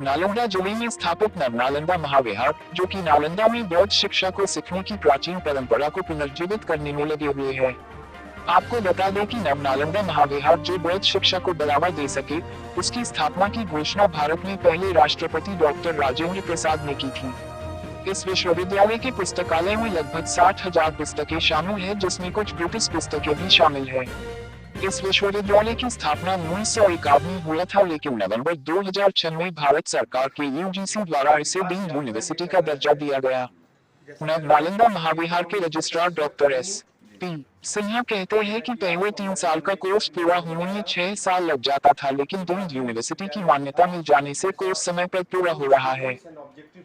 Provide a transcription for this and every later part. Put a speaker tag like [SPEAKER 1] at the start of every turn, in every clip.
[SPEAKER 1] नालंदा जिले में स्थापित नवनालंदा महाविहार, जो कि नालंदा में बौद्ध शिक्षा को सीखने की प्राचीन परंपरा को पुनर्जीवित करने में लगे हुए है। आपको बता दें कि नवनालंदा महाविहार जो बौद्ध शिक्षा को बढ़ावा दे सके, उसकी स्थापना की घोषणा भारत में पहले राष्ट्रपति डॉक्टर राजेंद्र प्रसाद ने की थी। इस विश्वविद्यालय के पुस्तकालय में लगभग 60,000 पुस्तकें शामिल है, जिसमें कुछ ब्रिटिश पुस्तकें भी शामिल है। इस विश्वविद्यालय की स्थापना 1951 में हुआ था, लेकिन नवंबर 2006 में भारत सरकार के यूजीसी द्वारा इसे डीम्ड यूनिवर्सिटी का दर्जा दिया गया। नालंदा महाविहार के रजिस्ट्रार डॉक्टर S.P. सिन्हा कहते हैं कि पहले 3 साल का कोर्स पूरा होने में 6 साल लग जाता था, लेकिन डीम्ड यूनिवर्सिटी की मान्यता मिल जाने से कोर्स समय पर पूरा हो रहा है।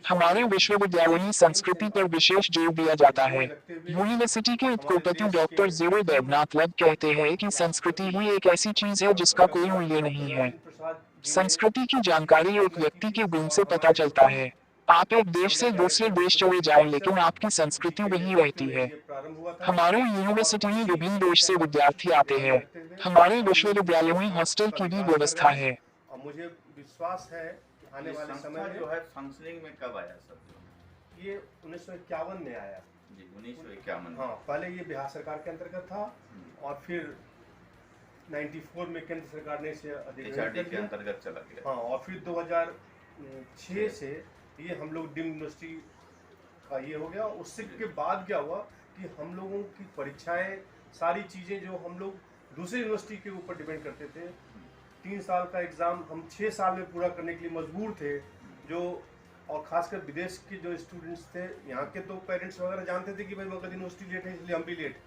[SPEAKER 1] हमारे विश्वविद्यालय में संस्कृति पर विशेष जोर दिया जाता है। यूनिवर्सिटी के उपकुलपति डॉक्टर जीरो देवनाथ लब कहते हैं कि संस्कृति ही एक ऐसी चीज है जिसका कोई मूल्य नहीं है। संस्कृति की जानकारी एक व्यक्ति के गुण से पता चलता है। आप एक देश से दूसरे देश चले जाएं, लेकिन आपकी संस्कृति वही रहती है। हमारे यूनिवर्सिटी में विभिन्न देश से विद्यार्थी आते हैं। हमारे विश्वविद्यालय में हॉस्टल की भी व्यवस्था है।
[SPEAKER 2] और मुझे विश्वास है कि आने वाले समय में
[SPEAKER 3] जो है फंक्शनिंग में कब आया सब?
[SPEAKER 2] ये 1951 में आया
[SPEAKER 3] जी, 1951।
[SPEAKER 2] हाँ, पहले ये बिहार सरकार के अंतर्गत था और फिर 94 में केंद्र सरकार ने इसे
[SPEAKER 3] HRD के अंतर्गत चला गया।
[SPEAKER 2] हाँ, और फिर 2006 से ये हम लोग डीम्ड यूनिवर्सिटी का ये हो गया। उससे के बाद क्या हुआ कि हम लोगों की परीक्षाएं, सारी चीज़ें जो हम लोग दूसरी यूनिवर्सिटी के ऊपर डिपेंड करते थे, 3 साल का एग्ज़ाम हम 6 साल में पूरा करने के लिए मजबूर थे। जो और खासकर विदेश के जो स्टूडेंट्स थे, यहाँ के तो पेरेंट्स वगैरह जानते थे कि भाई मगध यूनिवर्सिटी लेट है इसलिए हम भी लेट,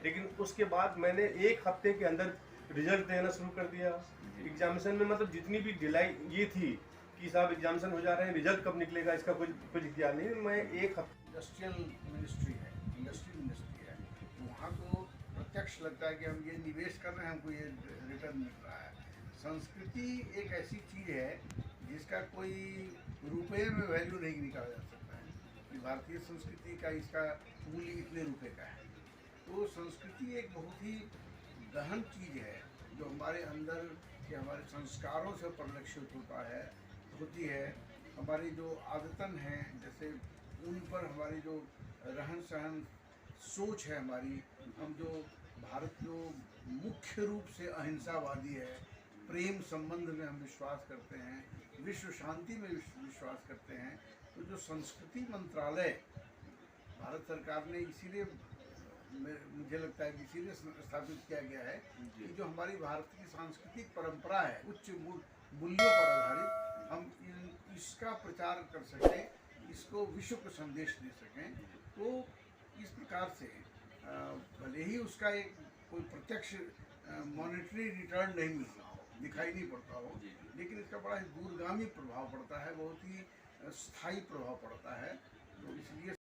[SPEAKER 2] लेकिन उसके बाद मैंने 1 हफ्ते के अंदर रिजल्ट देना शुरू कर दिया। एग्जामिनेशन में मतलब जितनी भी डिलाई ये थी कि साहब एग्जामिनेशन हो जा रहे हैं, रिजल्ट कब निकलेगा इसका कुछ ख्याल नहीं। मैं 1 हफ्ते
[SPEAKER 4] इंडस्ट्रियल मिनिस्ट्री है, इंडस्ट्री मिनिस्ट्री है, वहाँ को प्रत्यक्ष लगता है कि हम ये निवेश कर रहे हैं, हमको ये रिटर्न मिल रहा है। संस्कृति एक ऐसी चीज़ है जिसका कोई रुपये में वैल्यू नहीं निकाला जा सकता है कि भारतीय संस्कृति का इसका मूल्य इतने रुपए का है। तो संस्कृति एक बहुत ही गहन चीज़ है जो हमारे अंदर के हमारे संस्कारों से परिलक्षित होती है। हमारी जो आदतन हैं, जैसे उन पर हमारी जो रहन सहन सोच है हमारी, हम जो भारत जो मुख्य रूप से अहिंसावादी है, प्रेम संबंध में हम विश्वास करते हैं, विश्व शांति में विश्वास करते हैं, तो जो संस्कृति मंत्रालय भारत सरकार ने इसीलिए मुझे लगता है इसीलिए स्थापित किया गया है कि जो हमारी भारत की सांस्कृतिक परंपरा है, उच्च मूल्यों पर आधारित, हम इसका प्रचार कर सकें, इसको विश्व को संदेश दे सकें। तो इस प्रकार से भले ही उसका एक कोई प्रत्यक्ष मॉनेटरी रिटर्न नहीं मिल रहा हो, दिखाई नहीं पड़ता हो, लेकिन इसका बड़ा ही दूरगामी प्रभाव पड़ता है, बहुत ही स्थायी प्रभाव पड़ता है। तो इसलिए